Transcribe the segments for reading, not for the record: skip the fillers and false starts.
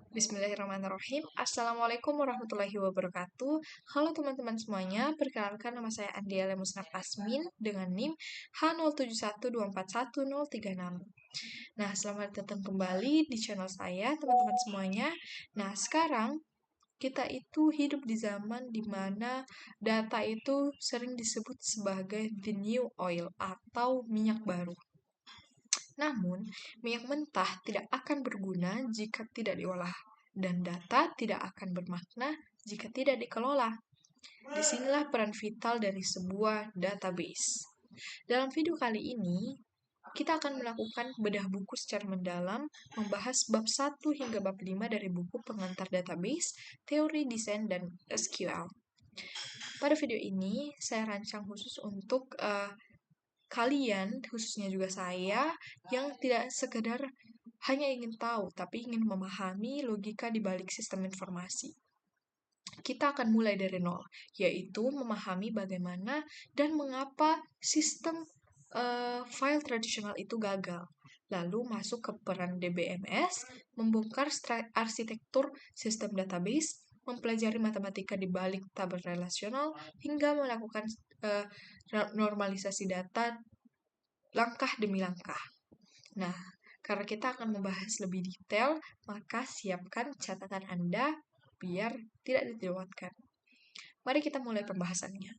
Bismillahirrahmanirrahim. Assalamualaikum warahmatullahi wabarakatuh. Halo teman-teman semuanya, perkenalkan nama saya Andiala Musnaf Asmin dengan NIM H0712411036. Nah, selamat datang kembali di channel saya, teman-teman semuanya. Nah, sekarang kita itu hidup di zaman di mana data itu sering disebut sebagai the new oil atau minyak baru. Namun, minyak mentah tidak akan berguna jika tidak diolah, dan data tidak akan bermakna jika tidak dikelola. Disinilah peran vital dari sebuah database. Dalam video kali ini, kita akan melakukan bedah buku secara mendalam, membahas bab 1 hingga bab 5 dari buku pengantar database, teori desain, dan SQL. Pada video ini, saya rancang khusus untuk kalian, khususnya juga saya, yang tidak sekedar hanya ingin tahu, tapi ingin memahami logika di balik sistem informasi. Kita akan mulai dari nol, yaitu memahami bagaimana dan mengapa sistem file tradisional itu gagal. Lalu masuk ke peran DBMS, membongkar arsitektur sistem database, mempelajari matematika di balik tabel relasional, hingga melakukan normalisasi data langkah demi langkah. Nah, karena kita akan membahas lebih detail, maka siapkan catatan Anda biar tidak dilewatkan. Mari kita mulai pembahasannya.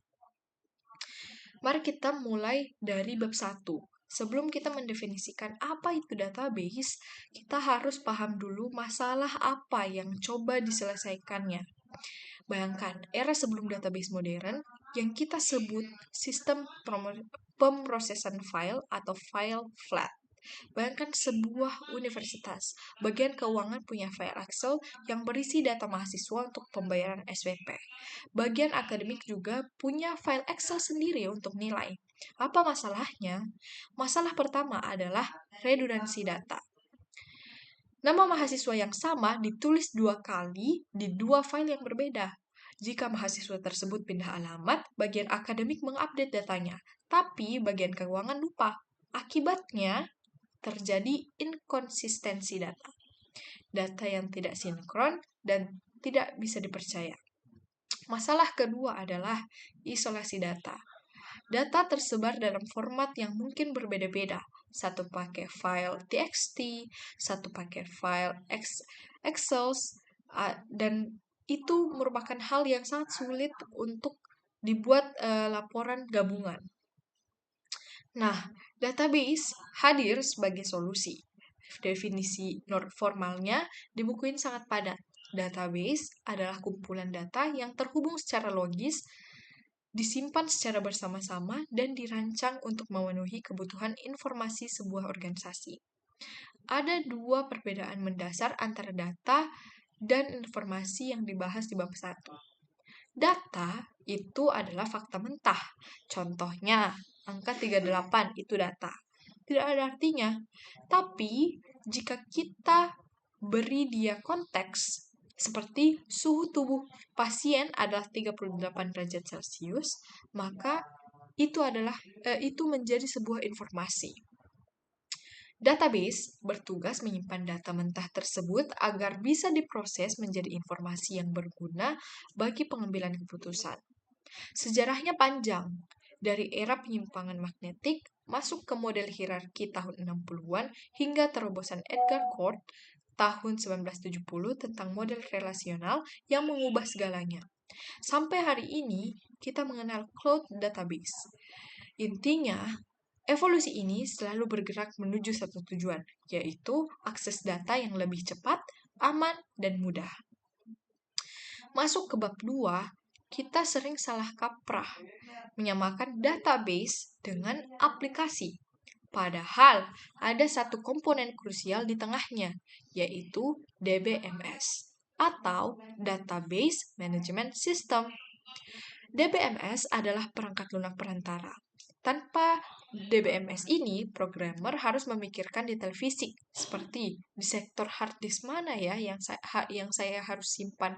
Mari kita mulai dari bab 1. Sebelum kita mendefinisikan apa itu database, kita harus paham dulu masalah apa yang coba diselesaikannya. Bayangkan, era sebelum database modern, yang kita sebut sistem pemrosesan file atau file flat. Bayangkan sebuah universitas, bagian keuangan punya file Excel yang berisi data mahasiswa untuk pembayaran SPP. Bagian akademik juga punya file Excel sendiri untuk nilai. Apa masalahnya? Masalah pertama adalah redundansi data. Nama mahasiswa yang sama ditulis 2 kali di 2 file yang berbeda. Jika mahasiswa tersebut pindah alamat, bagian akademik mengupdate datanya, tapi bagian keuangan lupa. Akibatnya, terjadi inkonsistensi data. Data yang tidak sinkron dan tidak bisa dipercaya. Masalah kedua adalah isolasi data. Data tersebar dalam format yang mungkin berbeda-beda. Satu pakai file TXT, satu pakai file Excel, dan itu merupakan hal yang sangat sulit untuk dibuat laporan gabungan. Nah, database hadir sebagai solusi. Definisi formalnya di buku ini sangat padat. Database adalah kumpulan data yang terhubung secara logis, disimpan secara bersama-sama, dan dirancang untuk memenuhi kebutuhan informasi sebuah organisasi. Ada 2 perbedaan mendasar antara data dan informasi yang dibahas di bab 1. Data itu adalah fakta mentah. Contohnya, angka 38 itu data. Tidak ada artinya. Tapi, jika kita beri dia konteks, seperti suhu tubuh pasien adalah 38 derajat Celcius, maka itu menjadi sebuah informasi. Database bertugas menyimpan data mentah tersebut agar bisa diproses menjadi informasi yang berguna bagi pengambilan keputusan. Sejarahnya panjang, dari era penyimpangan magnetik masuk ke model hierarki tahun 60-an hingga terobosan Edgar Cordt tahun 1970 tentang model relasional yang mengubah segalanya. Sampai hari ini, kita mengenal cloud database. Intinya, evolusi ini selalu bergerak menuju satu tujuan, yaitu akses data yang lebih cepat, aman, dan mudah. Masuk ke bab 2, kita sering salah kaprah, menyamakan database dengan aplikasi. Padahal, ada satu komponen krusial di tengahnya, yaitu DBMS, atau Database Management System. DBMS adalah perangkat lunak perantara. Tanpa DBMS ini, programmer harus memikirkan detail fisik, seperti di sektor hard disk mana ya yang saya harus simpan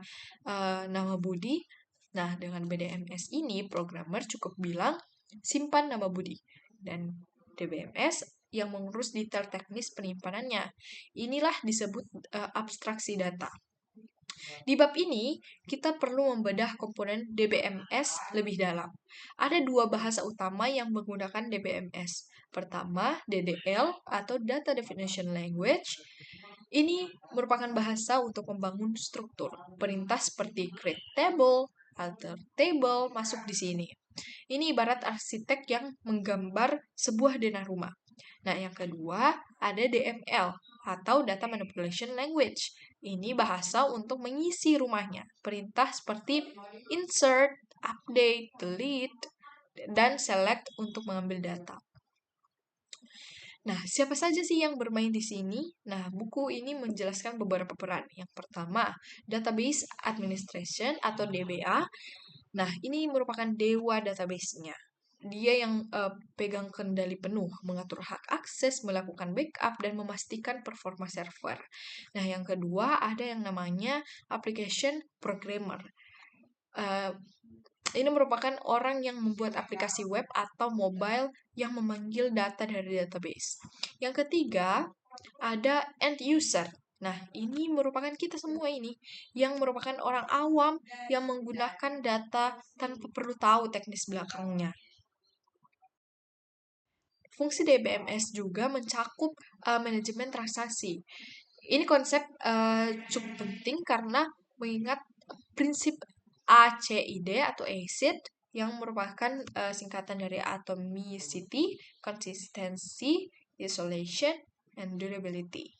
nama Budi. Nah, dengan BDMS ini, programmer cukup bilang simpan nama Budi. Dan DBMS yang mengurus detail teknis penyimpanannya. Inilah disebut abstraksi data. Di bab ini, kita perlu membedah komponen DBMS lebih dalam. Ada dua bahasa utama yang menggunakan DBMS. Pertama, DDL atau Data Definition Language. Ini merupakan bahasa untuk membangun struktur. Perintah seperti create table, alter table masuk di sini. Ini ibarat arsitek yang menggambar sebuah denah rumah. Nah, yang kedua ada DML atau Data Manipulation Language. Ini bahasa untuk mengisi rumahnya. Perintah seperti insert, update, delete, dan select untuk mengambil data. Nah, siapa saja sih yang bermain di sini? Nah, buku ini menjelaskan beberapa peran. Yang pertama, Database Administration atau DBA. Nah, ini merupakan dewa database-nya. Dia yang pegang kendali penuh, mengatur hak akses, melakukan backup, dan memastikan performa server. Nah, yang kedua ada yang namanya application programmer. Ini merupakan orang yang membuat aplikasi web atau mobile yang memanggil data dari database. Yang ketiga, ada end user. Nah, ini merupakan kita semua ini, yang merupakan orang awam yang menggunakan data tanpa perlu tahu teknis belakangnya. Fungsi DBMS juga mencakup manajemen transaksi. Ini konsep cukup penting karena mengingat prinsip ACID atau ACID yang merupakan singkatan dari atomicity, consistency, isolation, and durability.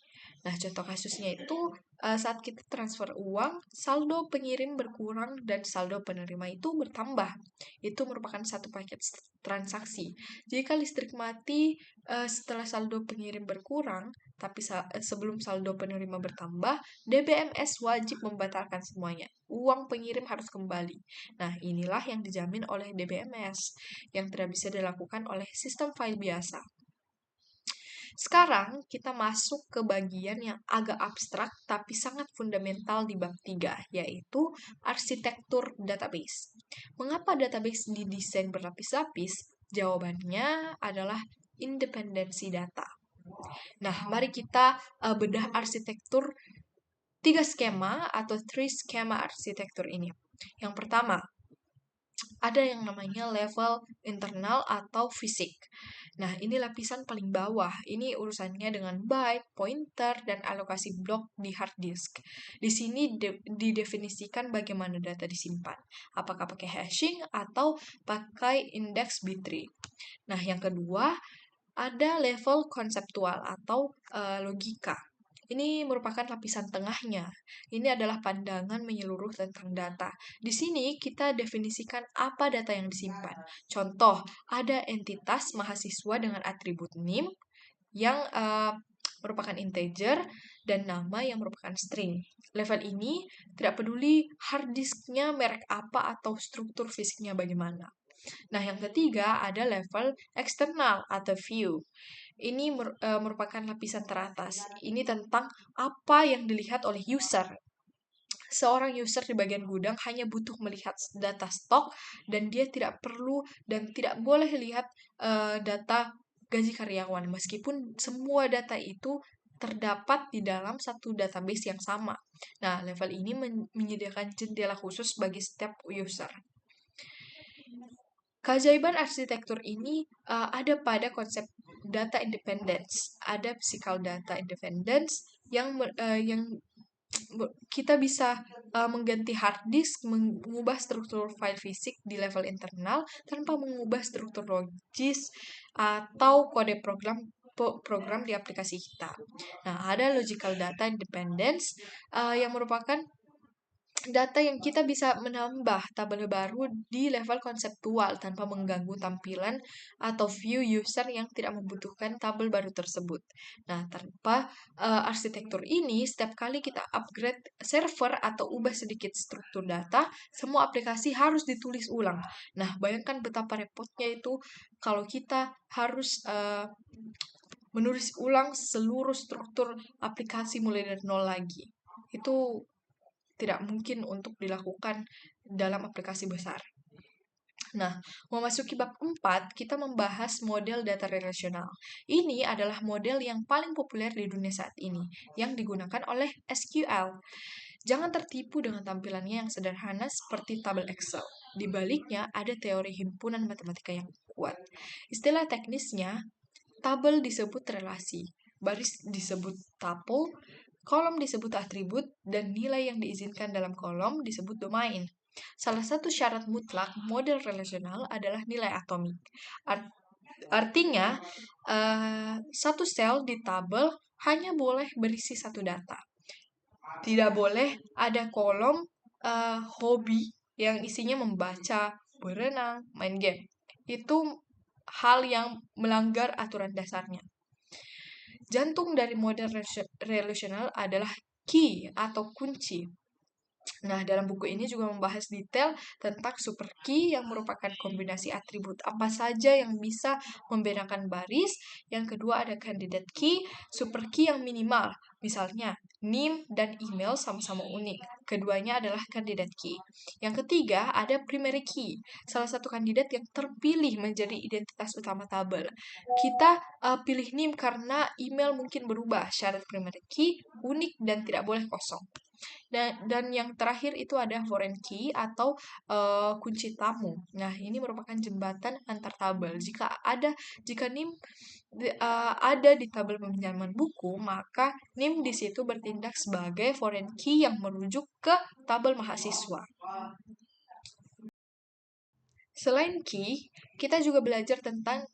Nah, contoh kasusnya itu saat kita transfer uang, saldo pengirim berkurang dan saldo penerima itu bertambah. Itu merupakan satu paket transaksi. Jika listrik mati setelah saldo pengirim berkurang, tapi sebelum saldo penerima bertambah, DBMS wajib membatalkan semuanya. Uang pengirim harus kembali. Nah, inilah yang dijamin oleh DBMS, yang tidak bisa dilakukan oleh sistem file biasa. Sekarang kita masuk ke bagian yang agak abstrak tapi sangat fundamental di bab 3, yaitu arsitektur database. Mengapa database didesain berlapis-lapis? Jawabannya adalah independensi data. Nah, mari kita bedah arsitektur 3 skema atau 3 skema arsitektur ini. Yang pertama, ada yang namanya level internal atau fisik. Nah, ini lapisan paling bawah. Ini urusannya dengan byte, pointer, dan alokasi blok di hard disk. Di sini didefinisikan bagaimana data disimpan. Apakah pakai hashing atau pakai indeks B-tree. Nah, yang kedua, ada level konseptual atau logika. Ini merupakan lapisan tengahnya. Ini adalah pandangan menyeluruh tentang data. Di sini kita definisikan apa data yang disimpan. Contoh, ada entitas mahasiswa dengan atribut name yang merupakan integer dan nama yang merupakan string. Level ini tidak peduli hard disknya merek apa atau struktur fisiknya bagaimana. Nah, yang ketiga ada level eksternal atau view. Ini merupakan lapisan teratas. Ini tentang apa yang dilihat oleh user. Seorang user di bagian gudang hanya butuh melihat data stok dan dia tidak perlu dan tidak boleh lihat data gaji karyawan meskipun semua data itu terdapat di dalam satu database yang sama. Nah, level ini menyediakan jendela khusus bagi setiap user. Keajaiban arsitektur ini ada pada konsep data independence. Ada physical data independence yang kita bisa mengganti hard disk, mengubah struktur file fisik di level internal tanpa mengubah struktur logis atau kode program di aplikasi kita. Nah, ada logical data independence yang merupakan data yang kita bisa menambah tabel baru di level konseptual tanpa mengganggu tampilan atau view user yang tidak membutuhkan tabel baru tersebut. Nah, tanpa arsitektur ini, setiap kali kita upgrade server atau ubah sedikit struktur data, semua aplikasi harus ditulis ulang. Nah, bayangkan betapa repotnya itu kalau kita harus menulis ulang seluruh struktur aplikasi mulai dari nol lagi. Itu tidak mungkin untuk dilakukan dalam aplikasi besar. Nah, memasuki bab 4, kita membahas model data relasional. Ini adalah model yang paling populer di dunia saat ini, yang digunakan oleh SQL. Jangan tertipu dengan tampilannya yang sederhana seperti tabel Excel. Di baliknya ada teori himpunan matematika yang kuat. Istilah teknisnya, tabel disebut relasi, baris disebut tuple, kolom disebut atribut, dan nilai yang diizinkan dalam kolom disebut domain. Salah satu syarat mutlak model relasional adalah nilai atomik. Artinya, satu sel di tabel hanya boleh berisi satu data. Tidak boleh ada kolom hobi yang isinya membaca, berenang, main game. Itu hal yang melanggar aturan dasarnya. Jantung dari model relasional adalah key atau kunci. Nah, dalam buku ini juga membahas detail tentang super key yang merupakan kombinasi atribut apa saja yang bisa membedakan baris. Yang kedua ada candidate key, super key yang minimal. Misalnya, NIM dan email sama-sama unik. Keduanya adalah candidate key. Yang ketiga ada primary key, salah satu kandidat yang terpilih menjadi identitas utama tabel. Kita pilih NIM karena email mungkin berubah. Syarat primary key unik dan tidak boleh kosong. Dan yang terakhir itu ada foreign key atau kunci tamu. Nah, ini merupakan jembatan antar tabel. Jika NIM ada di tabel peminjaman buku, maka NIM di situ bertindak sebagai foreign key yang merujuk ke tabel mahasiswa. Selain key, kita juga belajar tentang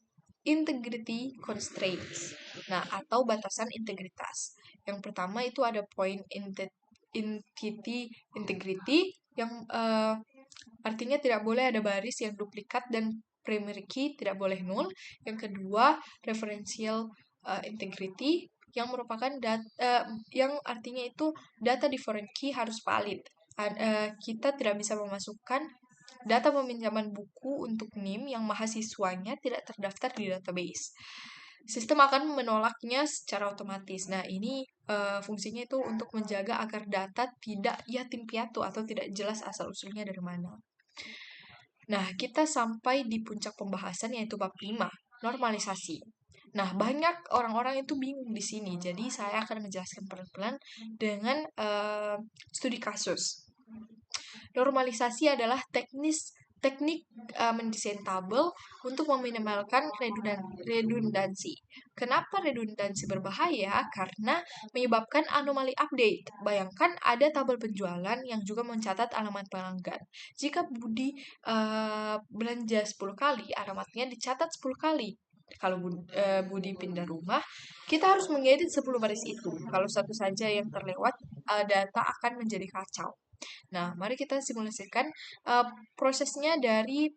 integrity constraints. Nah, atau batasan integritas. Yang pertama itu ada point entity integrity yang artinya tidak boleh ada baris yang duplikat dan primary key tidak boleh null. Yang kedua, referential integrity yang merupakan yang artinya itu data di foreign key harus valid. Kita tidak bisa memasukkan data peminjaman buku untuk NIM yang mahasiswanya tidak terdaftar di database. Sistem akan menolaknya secara otomatis. Nah, ini fungsinya itu untuk menjaga agar data tidak yatim piatu atau tidak jelas asal-usulnya dari mana. Nah, kita sampai di puncak pembahasan yaitu bab 5, normalisasi. Nah, banyak orang-orang itu bingung di sini. Jadi, saya akan menjelaskan pelan-pelan dengan studi kasus. Normalisasi adalah teknik mendesain tabel untuk meminimalkan redundansi. Kenapa redundansi berbahaya? Karena menyebabkan anomali update. Bayangkan ada tabel penjualan yang juga mencatat alamat pelanggan. Jika Budi belanja 10 kali, alamatnya dicatat 10 kali. Kalau Budi pindah rumah, kita harus mengedit 10 baris itu. Kalau satu saja yang terlewat, data akan menjadi kacau. Nah, mari kita simulasikan prosesnya dari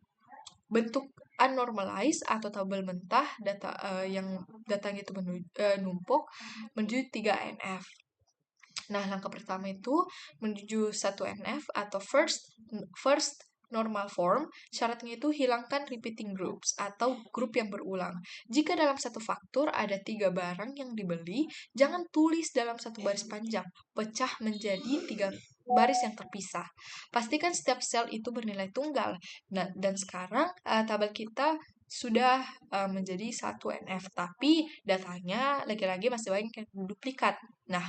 bentuk unnormalized atau tabel mentah yang datanya itu numpuk menuju 3NF. Nah, langkah pertama itu menuju 1NF atau first normal form, syaratnya itu hilangkan repeating groups atau grup yang berulang. Jika dalam satu faktur ada 3 barang yang dibeli, jangan tulis dalam satu baris panjang, pecah menjadi 3 baris yang terpisah. Pastikan setiap sel itu bernilai tunggal. Nah, dan sekarang tabel kita sudah menjadi 1NF, tapi datanya lagi-lagi masih banyak yang duplikat. Nah,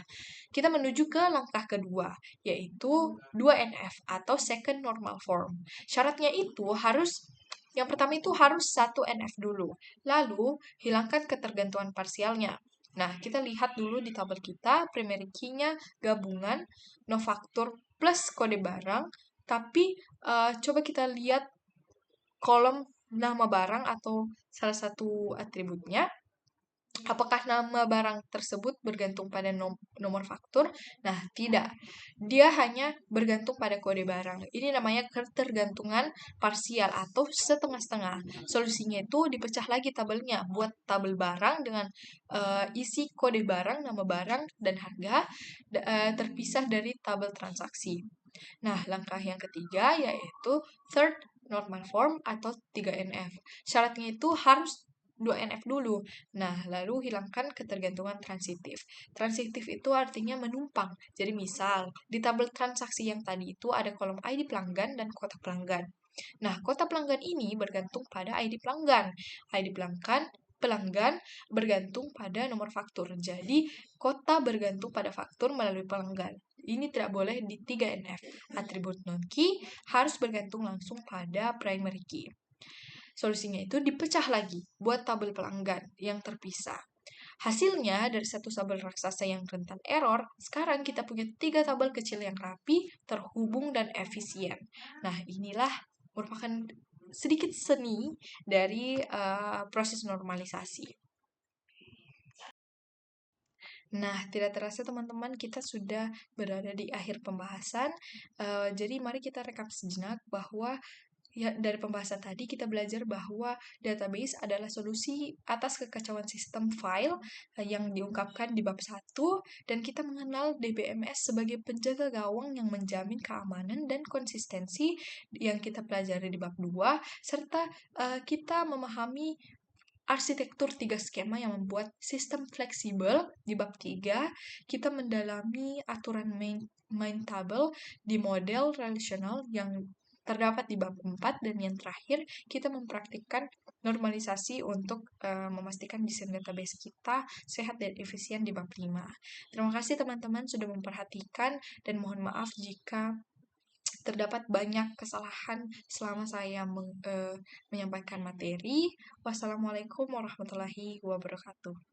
kita menuju ke langkah kedua, yaitu 2NF atau second normal form. Syaratnya itu yang pertama itu harus 1NF dulu, lalu hilangkan ketergantungan parsialnya. Nah, kita lihat dulu di tabel kita, primary key-nya gabungan, no factor plus kode barang, tapi coba kita lihat kolom nama barang atau salah satu atributnya. Apakah nama barang tersebut bergantung pada nomor faktur? Nah, tidak. Dia hanya bergantung pada kode barang. Ini namanya ketergantungan parsial atau setengah-setengah. Solusinya itu dipecah lagi tabelnya. Buat tabel barang dengan isi kode barang, nama barang, dan harga terpisah dari tabel transaksi. Nah, langkah yang ketiga yaitu third normal form atau 3NF. Syaratnya itu harus 2NF dulu. Nah, lalu hilangkan ketergantungan transitif. Transitif itu artinya menumpang. Jadi misal, di tabel transaksi yang tadi itu ada kolom ID pelanggan dan kotak pelanggan. Nah, kota pelanggan ini bergantung pada ID pelanggan. ID pelanggan bergantung pada nomor faktur. Jadi, kota bergantung pada faktur melalui pelanggan. Ini tidak boleh di 3NF. Atribut non-key harus bergantung langsung pada primary key. Solusinya itu dipecah lagi buat tabel pelanggan yang terpisah. Hasilnya, dari satu tabel raksasa yang rentan error, sekarang kita punya 3 tabel kecil yang rapi, terhubung, dan efisien. Nah, inilah merupakan sedikit seni dari proses normalisasi. Nah, tidak terasa teman-teman, kita sudah berada di akhir pembahasan. Jadi mari kita rekap sejenak bahwa ya, dari pembahasan tadi kita belajar bahwa database adalah solusi atas kekacauan sistem file yang diungkapkan di bab 1, dan kita mengenal DBMS sebagai penjaga gawang yang menjamin keamanan dan konsistensi yang kita pelajari di bab 2, serta kita memahami arsitektur 3 skema yang membuat sistem fleksibel di bab 3, kita mendalami aturan main table di model relasional yang terdapat di bab 4, dan yang terakhir kita mempraktikkan normalisasi untuk memastikan desain database kita sehat dan efisien di bab 5. Terima kasih teman-teman sudah memperhatikan, dan mohon maaf jika terdapat banyak kesalahan selama saya menyampaikan materi. Wassalamualaikum warahmatullahi wabarakatuh.